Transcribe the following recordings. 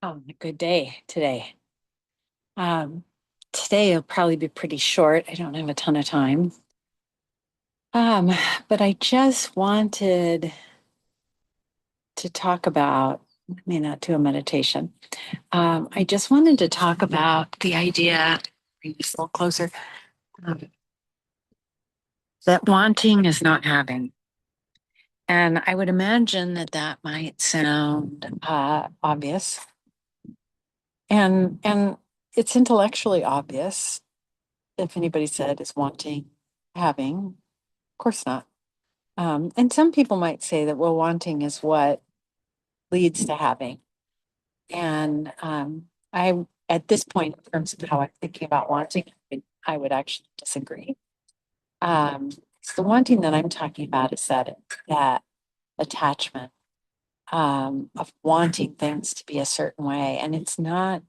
Oh, a good day today. Um, Today will probably be pretty short. I don't have a ton of time. Um, but I just wanted to talk about, I may not do a meditation. I just wanted to talk about the idea, bring this a little closer, um, that wanting is not having. And I would imagine that that might sound obvious, and it's intellectually obvious. If anybody said is wanting, having, of course not. And some people might say that, well, wanting is what leads to having. And at this point, in terms of how I'm thinking about wanting, I would actually disagree. So the wanting that I'm talking about is that attachment of wanting things to be a certain way, and it's not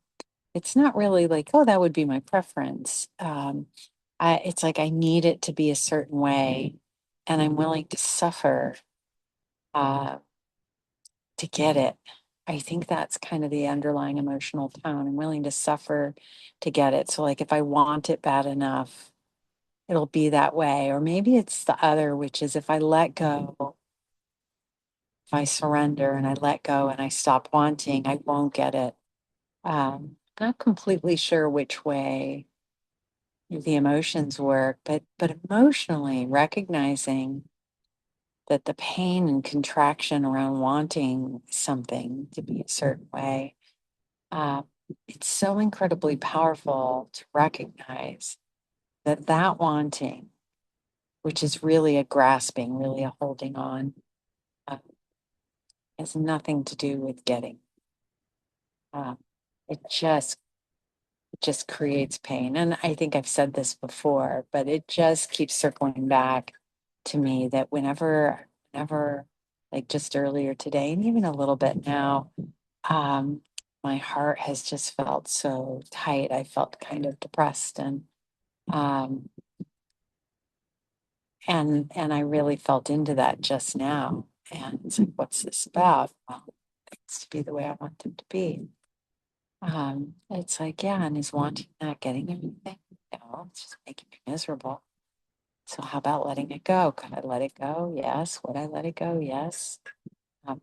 really like, oh, that would be my preference. It's like I need it to be a certain way, and I'm willing to suffer uh, to get it. I think that's kind of the underlying emotional tone. I'm willing to suffer to get it. So, like, if I want it bad enough, it'll be that way. Or maybe it's the other, which is if I let go, if I surrender and I let go and I stop wanting, I won't get it. Not completely sure which way the emotions work, but emotionally recognizing that the pain and contraction around wanting something to be a certain way, uh, it's so incredibly powerful to recognize that that wanting, which is really a grasping, really a holding on, uh, has nothing to do with getting. Uh, it just it just creates pain. And I think I've said this before, but it just keeps circling back to me that whenever, like just earlier today, and even a little bit now, um, my heart has just felt so tight. I felt kind of depressed um, and I really felt into that just now. And it's like, what's this about? Well, things to be the way I want them to be. It's like, yeah, and is wanting not getting everything? No, it's just making me miserable. So how about letting it go? Could I let it go? Yes. Would I let it go? Yes. Um,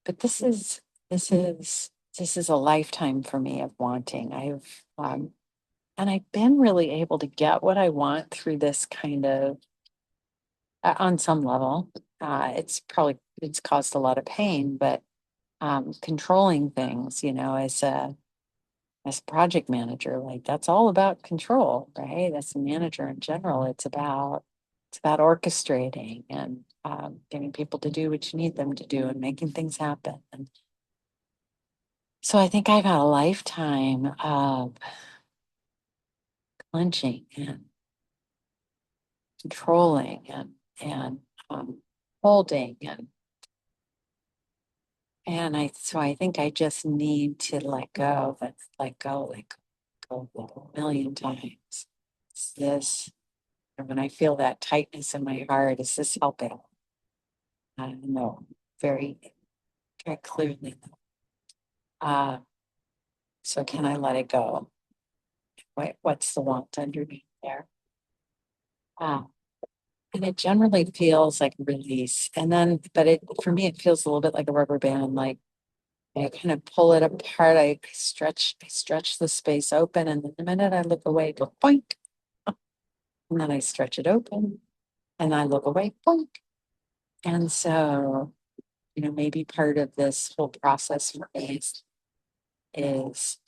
but this is a lifetime for me of wanting. And I've been really able to get what I want through this kind of on some level. It's caused a lot of pain, but controlling things, as project manager, like that's all about control, right? As a manager in general, it's about orchestrating and getting people to do what you need them to do and making things happen. And so I think I've had a lifetime of clenching and controlling and holding and I think I just need to let go, let go a million times. It's this. And when I feel that tightness in my heart, is this helping? I don't know, very, very clearly. Uh, so can I let it go? What's the want underneath there? Uh, and it generally feels like release. And then, but for me, it feels a little bit like a rubber band. Like I kind of pull it apart. I stretch the space open, and then the minute I look away, go boink, and then I stretch it open, and I look away, boink. And so, maybe part of this whole process for me is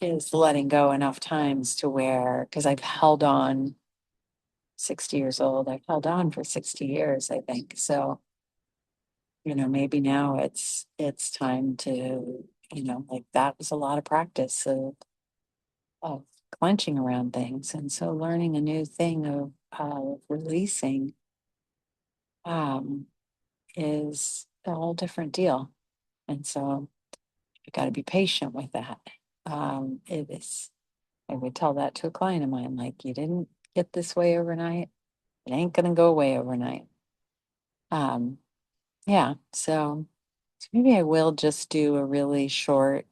is letting go enough times to where, because I've held on 60 years old, I've held on for 60 years, I think. So, maybe now it's time to, like that was a lot of practice of clenching around things. And so learning a new thing of releasing um, is a whole different deal. And so you got to be patient with that. It is, I would tell that to a client of mine, like, you didn't get this way overnight. It ain't going to go away overnight. Um, yeah. So So maybe I will just do a really short,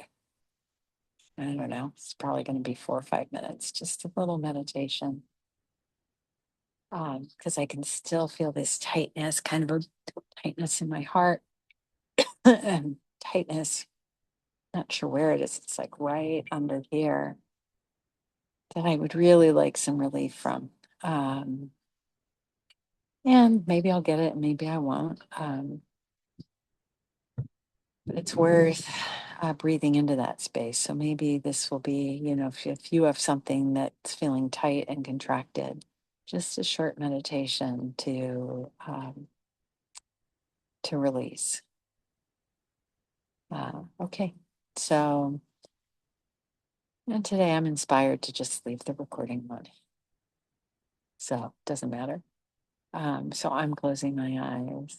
I don't know, it's probably going to be 4 or 5 minutes, just a little meditation. Because I can still feel this tightness, kind of a tightness in my heart and tightness. Not sure where it is. It's like right under here that I would really like some relief from. Um, and maybe I'll get it, maybe I won't. But it's worth breathing into that space. So maybe this will be, if you have something that's feeling tight and contracted, just a short meditation to release. Okay, so and today I'm inspired to just leave the recording on. So it doesn't matter. So I'm closing my eyes.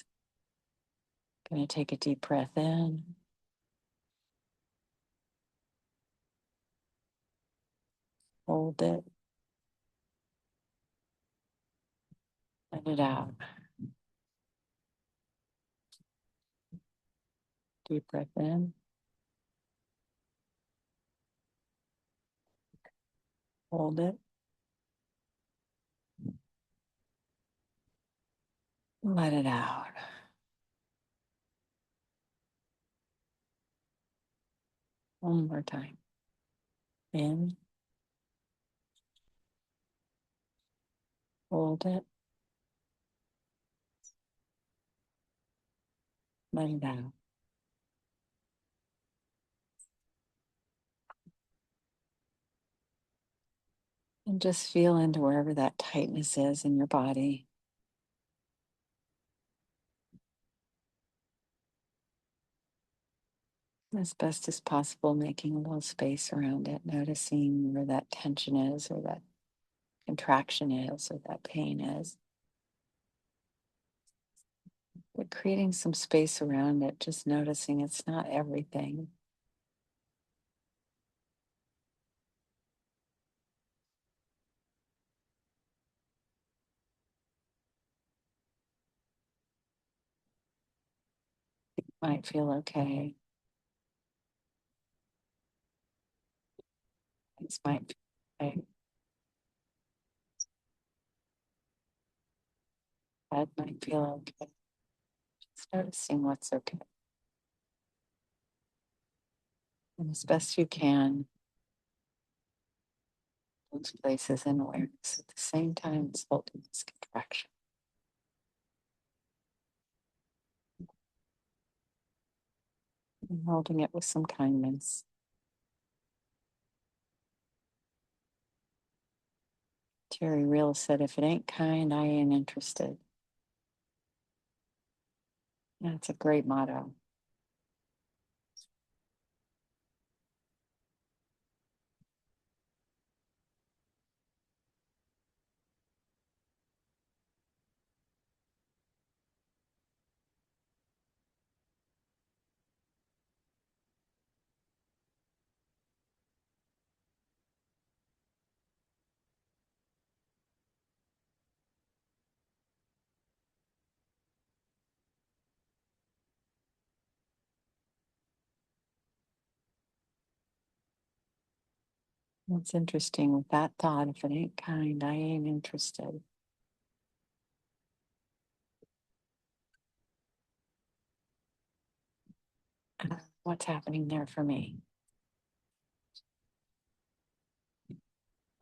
Going to take a deep breath in. Hold it. Let it out. Deep breath in. Hold it. Let it out. One more time. In. Hold it. Let it out. And just feel into wherever that tightness is in your body. As best as possible, making a little space around it, noticing where that tension is, or that contraction is, or that pain is. But creating some space around it, just noticing it's not everything. It might feel okay. Things might feel okay. That might feel okay. Just noticing what's okay. And as best you can, those places in awareness at the same time as holding this contraction. And holding it with some kindness. Terry Real said, if it ain't kind, I ain't interested. That's a great motto. What's interesting with that thought, if it ain't kind, I ain't interested. What's happening there for me?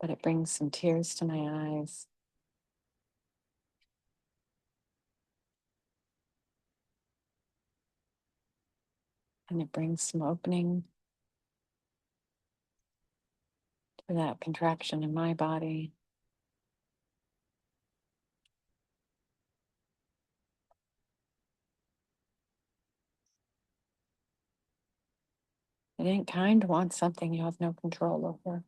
But it brings some tears to my eyes. And it brings some opening to that contraction in my body. It ain't kind to want something you have no control over.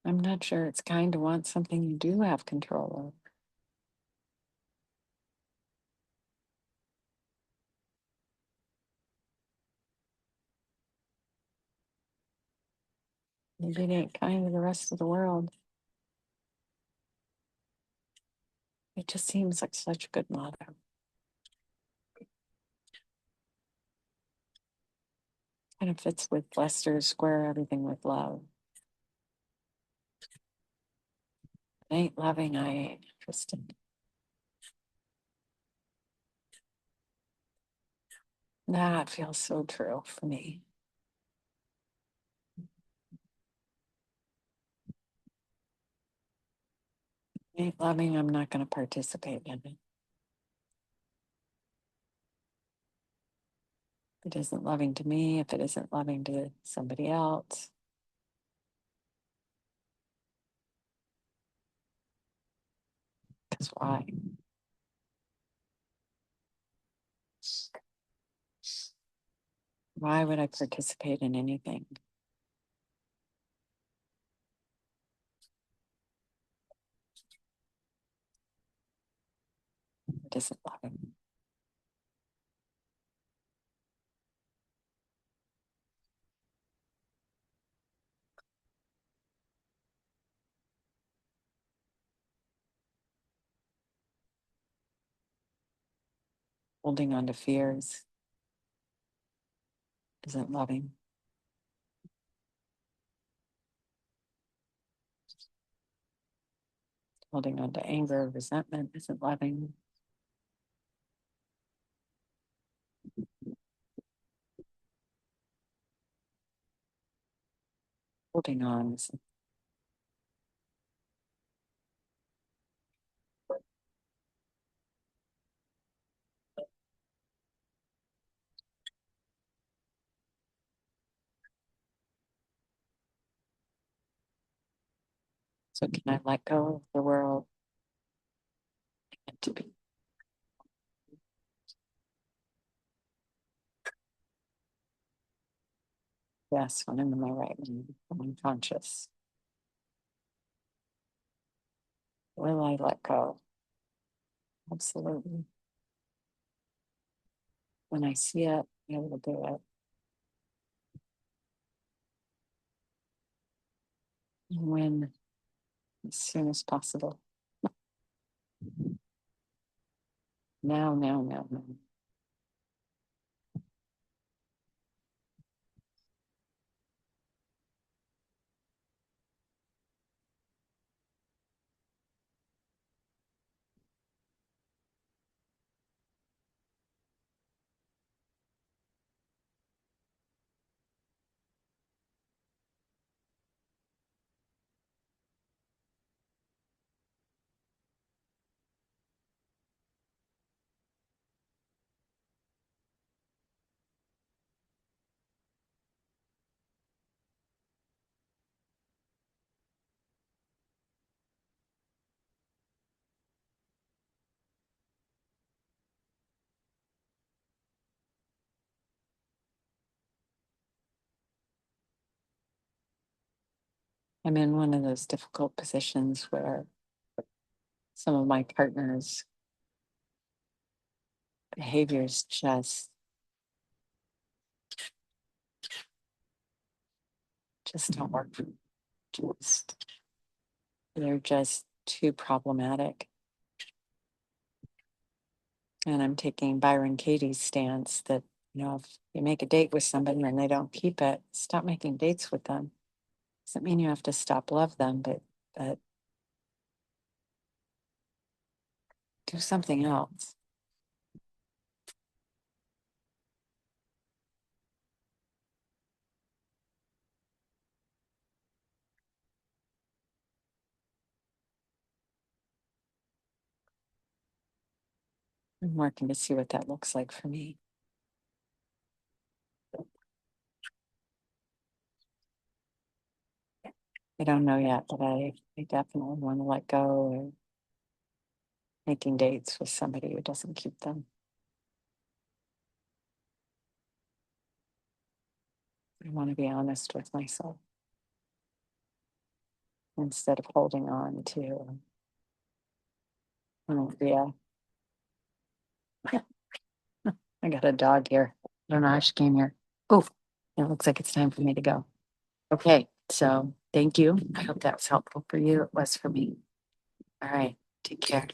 I'm not sure it's kind to want something you do have control over. Maybe it ain't kind to the rest of the world. It just seems like such a good motto. Kind of fits with Lester, square everything with love. If it ain't loving, I ain't interested. That feels so true for me. If it ain't loving, I'm not going to participate in it. If it isn't loving to me, if it isn't loving to somebody else, because why? Why would I participate in anything? It isn't loving. Holding on to fears isn't loving. Holding on to anger, resentment isn't loving. Holding on isn't. So can I let go of the world and to be? Yes, when I'm in my right mind, when I'm conscious. Will I let go? Absolutely. When I see it, I will do it. When, as soon as possible. Now, now, now, now. I'm in one of those difficult positions where some of my partners' behaviors just don't work for me. Just, they're just too problematic. And I'm taking Byron Katie's stance that, if you make a date with somebody and they don't keep it, stop making dates with them. Doesn't mean you have to stop love them, but do something else. I'm working to see what that looks like for me. I don't know yet, but I definitely want to let go of making dates with somebody who doesn't keep them. I want to be honest with myself instead of holding on to, yeah. I got a dog here. I don't know how she came here. Oh, it looks like it's time for me to go. Okay. So thank you. I hope that was helpful for you. It was for me. All right. Take care.